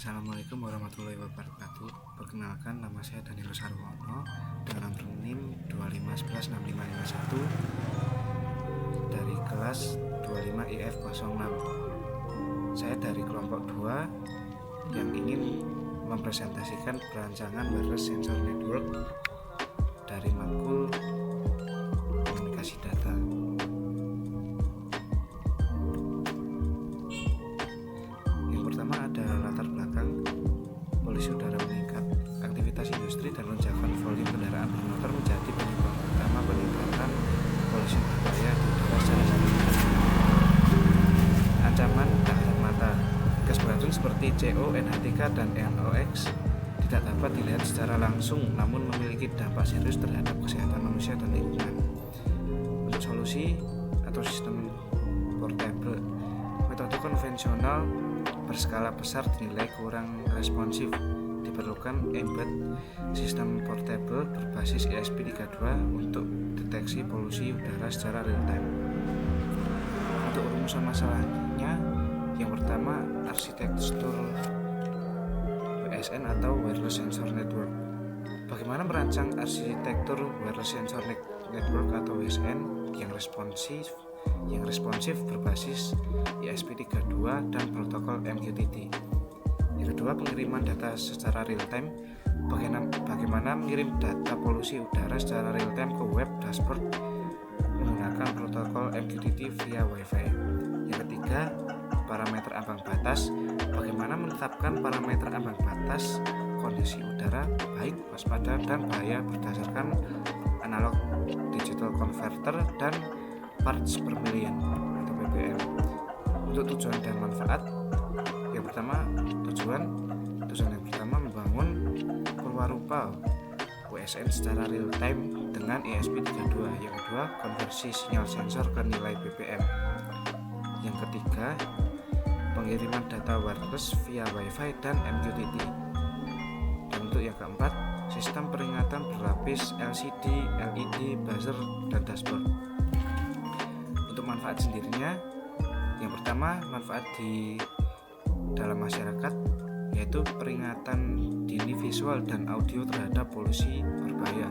Assalamualaikum warahmatullahi wabarakatuh. Perkenalkan, nama saya Danilo Sarwono dengan nomor NIM 2511651 dari kelas 25 IF06. Saya dari kelompok 2 yang ingin mempresentasikan perancangan wireless sensor network dari matkul komunikasi data. Yang pertama ada latar belakang polusi udara meningkat. Aktivitas industri dan lonjakan volume kendaraan bermotor menjadi penyebab utama peningkatan polusi berbahaya di udara secara signifikan. Ancaman kasat mata. Gas beracun seperti CO, NH3, dan NOx tidak dapat dilihat secara langsung, namun memiliki dampak serius terhadap kesehatan manusia dan lingkungan. Untuk solusi atau sistem portable, metode konvensional berskala besar dinilai kurang responsif. Diperlukan embed sistem portable berbasis ESP32 untuk deteksi polusi udara secara real time. Untuk rumusan masalahnya, yang pertama arsitektur WSN atau wireless sensor network. Bagaimana merancang arsitektur wireless sensor network atau WSN yang responsif berbasis ESP32 dan protokol MQTT. Yang kedua, pengiriman data secara real time. Bagaimana mengirim data polusi udara secara real time ke web dashboard menggunakan protokol MQTT via Wi-Fi. Yang ketiga, parameter ambang batas. Bagaimana menetapkan parameter ambang batas kondisi udara baik, waspada, dan bahaya berdasarkan analog digital converter dan parts per million atau ppm. Untuk tujuan dan manfaat, yang pertama tujuan yang pertama membangun perwarupa WSN secara real time dengan ESP32. Yang kedua, konversi sinyal sensor ke nilai ppm. Yang ketiga, pengiriman data wireless via Wi-Fi dan MQTT. Dan untuk yang keempat, sistem peringatan berlapis LCD, LED, buzzer, dan dashboard. Untuk manfaat sendirinya, yang pertama manfaat di dalam masyarakat, yaitu peringatan dini visual dan audio terhadap polusi berbahaya.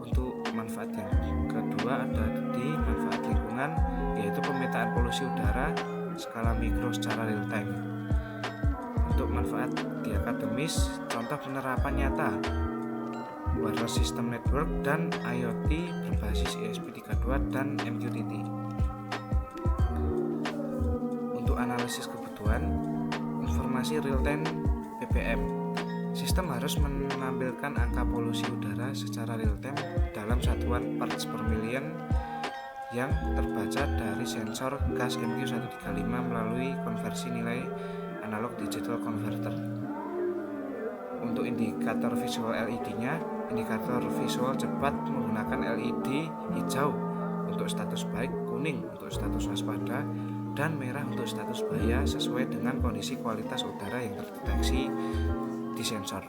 Untuk manfaat yang kedua ada di manfaat lingkungan, yaitu pemetaan polusi udara skala mikro secara real time. Untuk manfaat di akademis, contoh penerapan nyata wireless system network dan IoT berbasis ESP32 dan MQTT. Untuk analisis kebutuhan informasi real time ppm, sistem harus menampilkan angka polusi udara secara real time dalam satuan parts per million yang terbaca dari sensor gas MQ135 melalui konversi nilai analog digital converter. Untuk indikator visual LED-nya, indikator visual cepat menggunakan LED hijau untuk status baik, kuning untuk status waspada, dan merah untuk status bahaya sesuai dengan kondisi kualitas udara yang terdeteksi di sensor.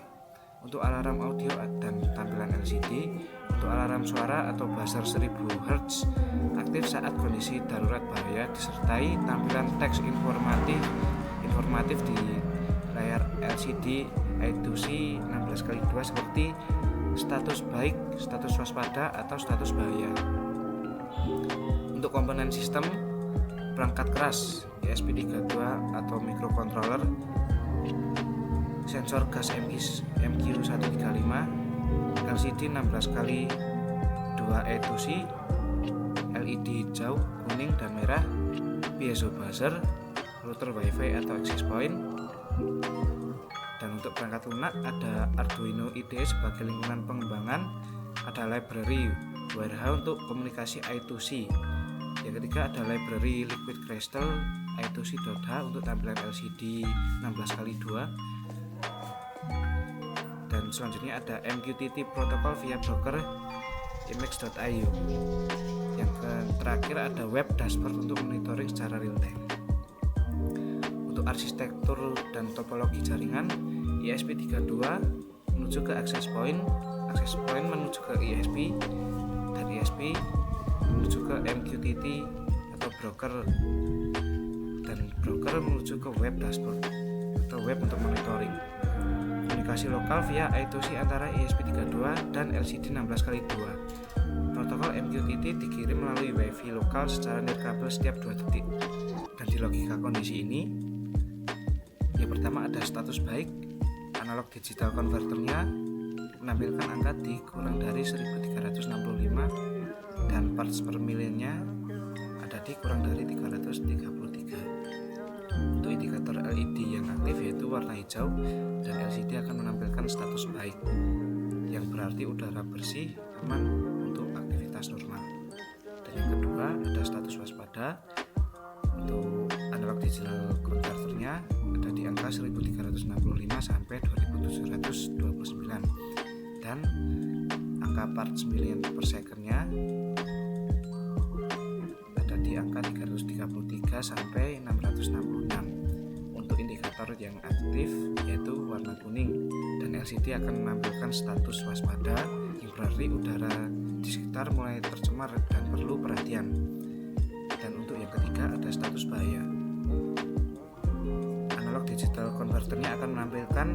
Untuk alarm audio dan tampilan LCD, untuk alarm suara atau buzzer 1000 Hz aktif saat kondisi darurat bahaya disertai tampilan teks informatif di layar LCD I2C 16x2 seperti status baik, status waspada, atau status bahaya. Untuk komponen sistem, perangkat keras ESP32 atau microcontroller, sensor gas MQ135, LCD 16x2 I2C, LED hijau, kuning, dan merah, piezo buzzer, router Wi-Fi atau access point. Dan untuk perangkat lunak ada Arduino IDE sebagai lingkungan pengembangan, ada library Warehouse untuk komunikasi I2C. Yang ketiga ada library Liquid Crystal I2C.H untuk tampilan LCD 16x2. Dan selanjutnya ada MQTT protokol via broker image.io. Yang terakhir ada web dashboard untuk monitoring secara real time. Untuk arsitektur dan topologi jaringan, ESP32 menuju ke access point menuju ke ESP, dan ESP menuju ke MQTT atau broker, dan broker menuju ke web dashboard atau web untuk monitoring. Komunikasi lokal via I2C antara ESP32 dan LCD 16x2. Protokol MQTT dikirim melalui WiFi lokal secara nirkabel setiap 2 detik. Dan di logika kondisi ini, yang pertama ada status baik, analog digital converternya menampilkan angka di kurang dari 1365 dan parts per millionnya ada di kurang dari 333. Untuk indikator LED yang aktif yaitu warna hijau, dan LCD akan menampilkan status baik, yang berarti udara bersih aman untuk aktivitas normal. Dan yang kedua ada status waspada. Untuk analog digital converternya ada di angka 1365 sampai 2729, dan angka parts million per second-nya ada di angka 333 sampai 666. Untuk indikator yang aktif yaitu warna kuning, dan LCD akan menampilkan status waspada, yang berarti udara di sekitar mulai tercemar dan perlu perhatian. Dan untuk yang ketiga ada status bahaya. Analog digital converternya akan menampilkan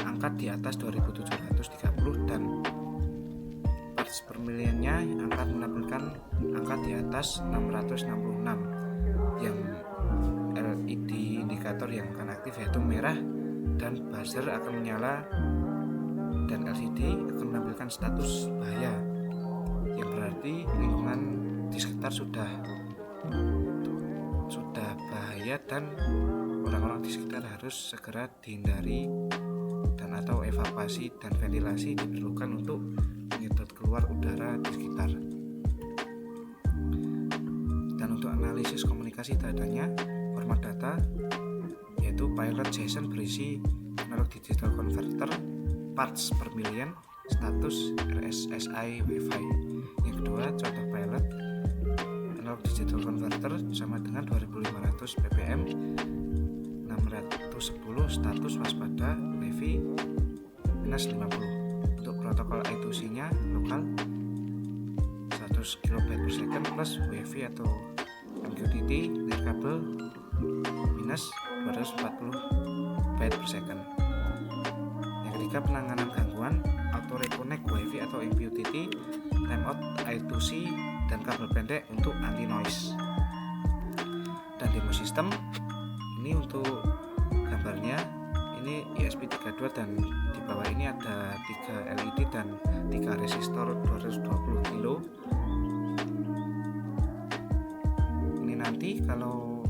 angka di atas 2730, dan parts per millionnya akan menampilkan angka di atas 666. Yang LED indikator yang akan aktif yaitu merah dan buzzer akan menyala, dan LCD akan menampilkan status bahaya, yang berarti lingkungan di sekitar sudah bahaya dan orang-orang di sekitar harus segera dihindari dan atau evakuasi dan ventilasi diperlukan untuk menyedot keluar udara di sekitar. Dan untuk analisis komunikasi datanya, format data yaitu pilot JSON berisi analog digital converter, parts per million, status RSSI Wi-Fi. Yang kedua contoh pilot analog digital converter sama dengan 2500 ppm, 610 status waspada Wi-Fi minus 50. Untuk protokol I2C nya lokal 100 kb per second plus Wi-Fi atau MQTT nirkabel minus 240 byte per second. Yang ketiga penanganan gangguan auto reconnect Wi-Fi atau MQTT, timeout I2C, dan kabel pendek untuk anti noise. Dan demo sistem ini untuk gambarnya ini ESP32, dan di bawah ini ada 3 LED dan 3 resistor 220 kilo. Ini nanti kalau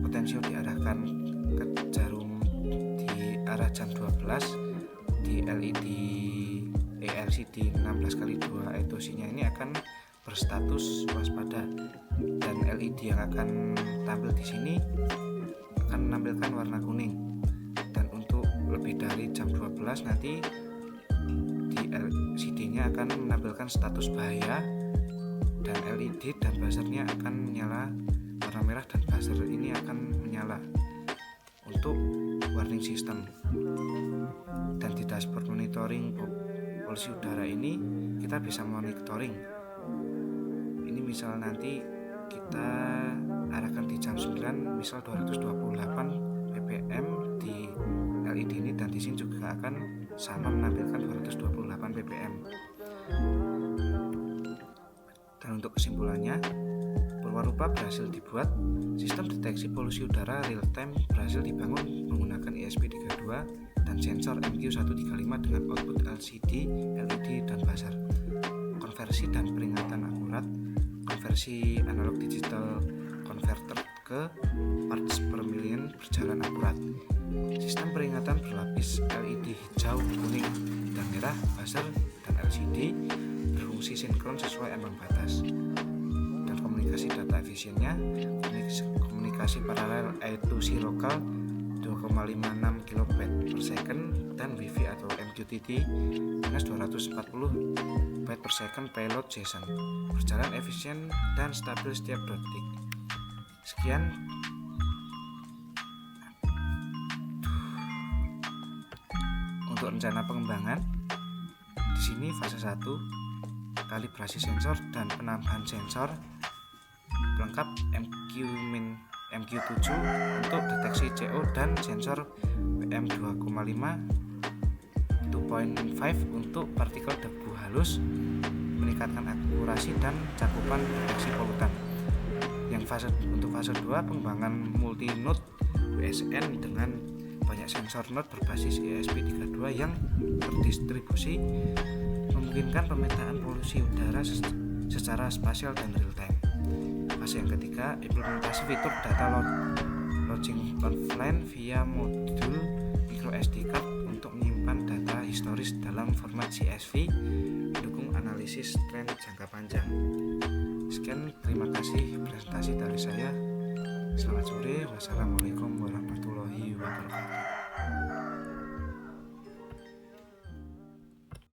potensio diarahkan ke jarum di arah jam 12 di LED LCD 16x2 I2C nya ini akan berstatus waspada, dan LED yang akan tampil di sini akan menampilkan warna kuning. Dan untuk lebih dari jam 12 nanti di LCD-nya akan menampilkan status bahaya, dan LED dan buzzernya akan menyala warna merah, dan buzzer ini akan menyala untuk warning system. Dan di dashboard monitoring polusi udara ini kita bisa monitoring. Ini misal nanti kita arahkan di jam 9 misal 228 ppm di LED ini, dan di sini juga akan sama menampilkan 228 ppm. Dan untuk kesimpulannya, Purwarupa berhasil dibuat, sistem deteksi polusi udara real time berhasil dibangun menggunakan ESP32 dan sensor MQ135 dengan output LCD, LED, dan buzzer. Konversi dan peringatan akurat, konversi analog digital converter ke parts per million berjalan akurat. Sistem peringatan berlapis LED hijau, kuning, dan merah, buzzer, dan LCD berfungsi sinkron sesuai ambang batas. Dan komunikasi data efisiennya, komunikasi paralel I2C lokal 2,56 kb per second, dan Wi-Fi atau MQTT minus 240 byte per second payload JSON berjalan efisien dan stabil setiap 2 detik. Sekian untuk rencana pengembangan. Di sini fase 1 kalibrasi sensor dan penambahan sensor pelengkap MQ-Min MQ7 untuk deteksi CO dan sensor PM2,5 2.5 untuk partikel debu halus, meningkatkan akurasi dan cakupan deteksi polutan. Untuk fase 2 pengembangan multi-node WSN dengan banyak sensor node berbasis ESP32 yang terdistribusi, memungkinkan pemetaan polusi udara secara spasial dan real time. Fase yang ketiga, implementasi fitur data lodging offline via modul micro SD card untuk menyimpan data historis dalam format CSV, mendukung analisis tren jangka panjang. Sekian, terima kasih presentasi dari saya. Selamat sore. Wassalamualaikum warahmatullahi wabarakatuh.